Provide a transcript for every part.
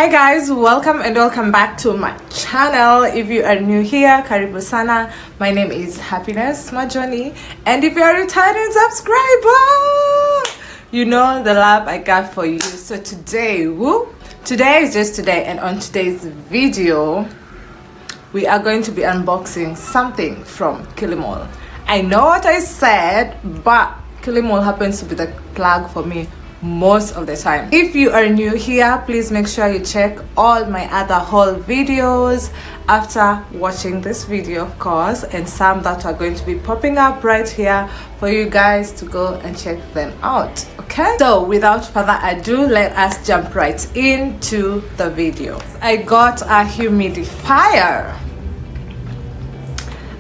Hi guys, welcome and welcome back to my channel. If you are new here, karibu sana. My name is Happiness Majoni, and if you are a returning subscriber, you know the love I got for you. So today is just today, and on today's video we are going to be unboxing something from Kilimall. I know what I said, but Kilimall happens to be the plug for me most of the time. If you are new here, please make sure you check all my other haul videos after watching this video, of course, and some that are going to be popping up right here for you guys to go and check them out. Okay, so without further ado, let us jump right into the video. I got a humidifier.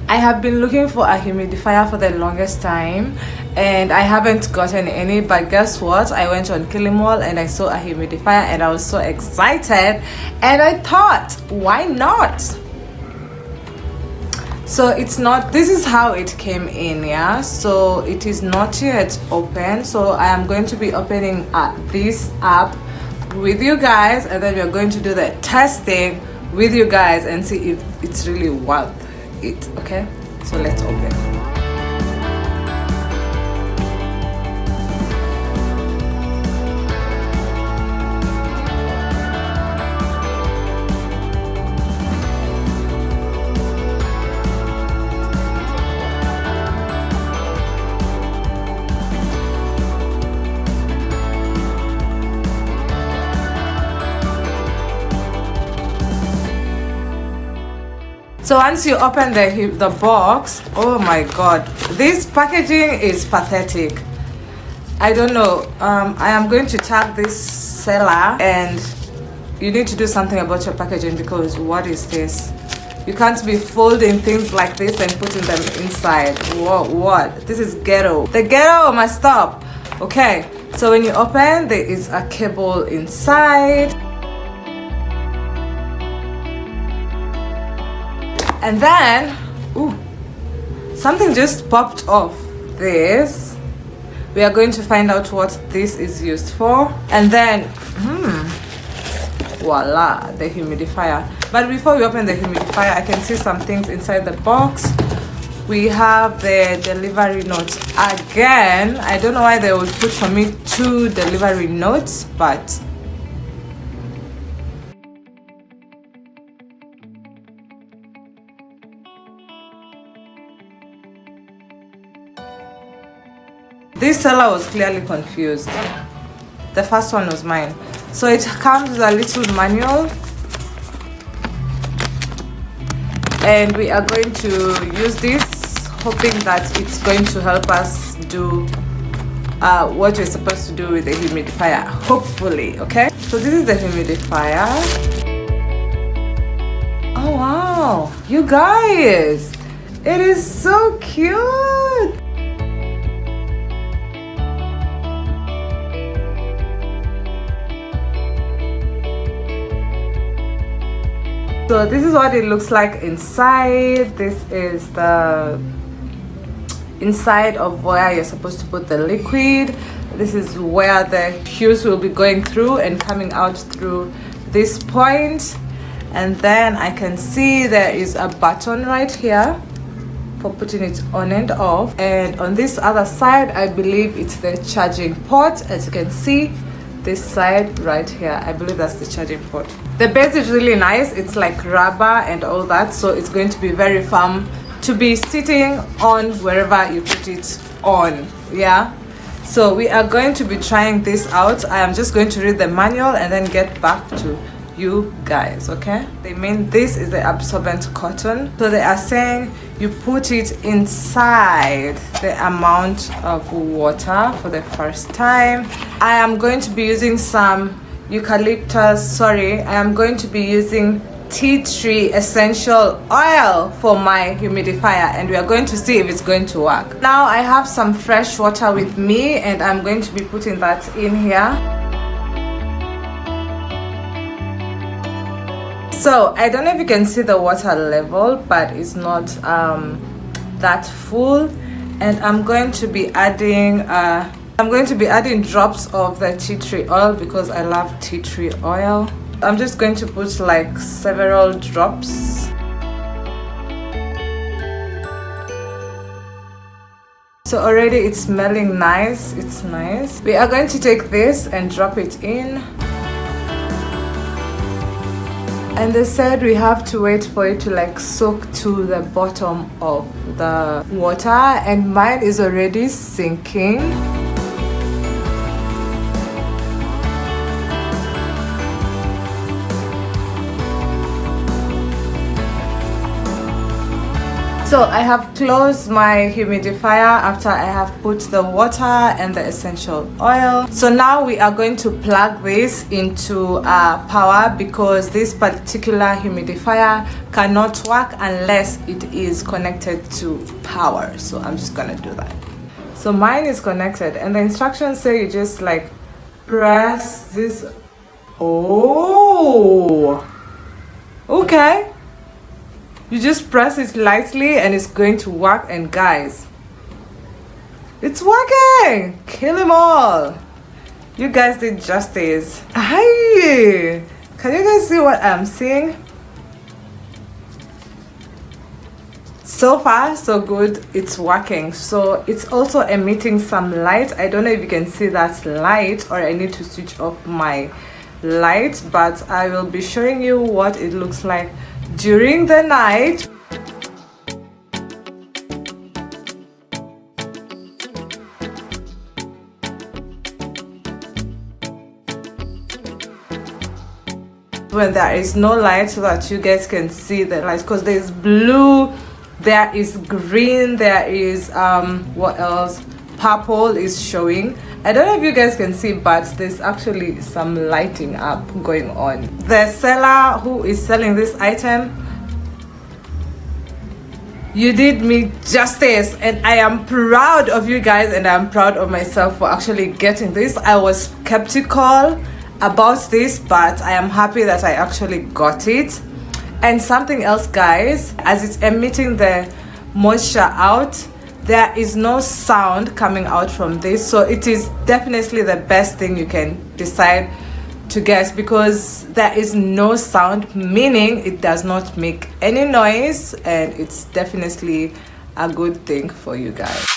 I have been looking for a humidifier for the longest time and I haven't gotten any, but guess what, I went on Kilimall and I saw a humidifier and I was so excited and I thought, why not? So it's not, this is how it came in, yeah, so it is not yet open. So I am going to be opening this up with you guys, and then we're going to do the testing with you guys and see if it's really worth it. Okay, so let's open. So once you open the box, oh my god, this packaging is pathetic. I don't know. I am going to tag this seller, and you need to do something about your packaging, because what is this? You can't be folding things like this and putting them inside. What? This is ghetto. The ghetto must stop. Okay, so when you open, there is a cable inside. And then, ooh, something just popped off this. We are going to find out what this is used for. And then, voila, the humidifier. But before we open the humidifier, I can see some things inside the box. We have the delivery notes. Again, I don't know why they would put for me 2 delivery notes, but this seller was clearly confused. The first one was mine. So it comes with a little manual, and we are going to use this, hoping that it's going to help us do what we're supposed to do with the humidifier, hopefully. Okay, so this is the humidifier. Oh wow, you guys, it is so cute. So this is what it looks like inside. This is the inside of where you're supposed to put the liquid. This is where the hose will be going through and coming out through this point. And then I can see there is a button right here for putting it on and off. And on this other side, I believe it's the charging port. As you can see, this side right here, I believe that's the charging port. The base is really nice. It's like rubber and all that, so it's going to be very firm to be sitting on wherever you put it on. Yeah, so we are going to be trying this out. I am just going to read the manual and then get back to you guys. Okay, they mean this is the absorbent cotton, so they are saying you put it inside the amount of water for the first time. I am going to be using some eucalyptus, I am going to be using tea tree essential oil for my humidifier, and we are going to see if it's going to work. Now I have some fresh water with me, and I'm going to be putting that in here. So I don't know if you can see the water level, but it's not that full, and I'm going to be adding drops of the tea tree oil because I love tea tree oil. I'm just going to put like several drops. So already it's smelling nice. It's nice. We are going to take this and drop it in. And they said we have to wait for it to like soak to the bottom of the water, and mine is already sinking. So I have closed my humidifier after I have put the water and the essential oil. So now we are going to plug this into power, because this particular humidifier cannot work unless it is connected to power. So I'm just gonna do that. So mine is connected, and the instructions say you just like press this. Oh, okay. You just press it lightly and it's going to work. And guys, it's working! Kilimall! You guys did justice. Hi! Can you guys see what I'm seeing? So far, so good. It's working. So it's also emitting some light. I don't know if you can see that light, or I need to switch off my light, but I will be showing you what it looks like during the night. When there is no light, so that you guys can see the light, because there's blue, there is green, there is what else, purple is showing. I don't know if you guys can see, but there's actually some lighting up going on. The seller who is selling this item, you did me justice, and I am proud of you guys, and I'm proud of myself for actually getting this. I was skeptical about this, but I am happy that I actually got it. And something else, guys, as it's emitting the moisture out, there is no sound coming out from this, so it is definitely the best thing you can decide to get, because there is no sound, meaning it does not make any noise, and it's definitely a good thing for you guys.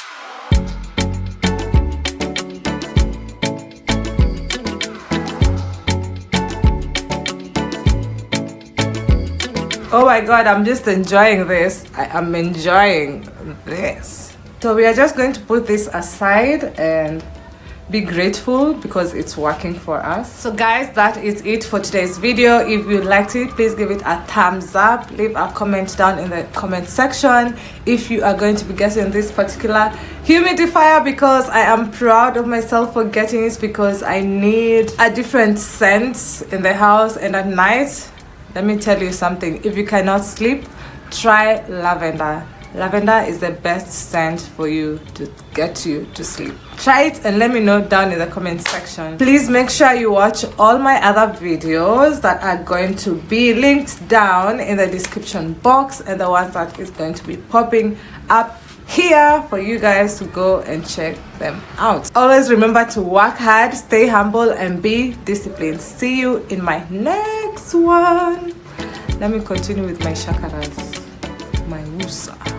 Oh my god, I'm just enjoying this. I am enjoying this. So we are just going to put this aside and be grateful because it's working for us. So guys, that is it for today's video. If you liked it, please give it a thumbs up. Leave a comment down in the comment section if you are going to be getting this particular humidifier, because I am proud of myself for getting it, because I need a different scent in the house. And at night, let me tell you something, if you cannot sleep, try lavender. Lavender is the best scent for you to get you to sleep. Try it and let me know down in the comment section. Please make sure you watch all my other videos that are going to be linked down in the description box, and the ones that is going to be popping up here for you guys to go and check them out. Always remember to work hard, stay humble, and be disciplined. See you in my next one. Let me continue with my chakras, my wusa.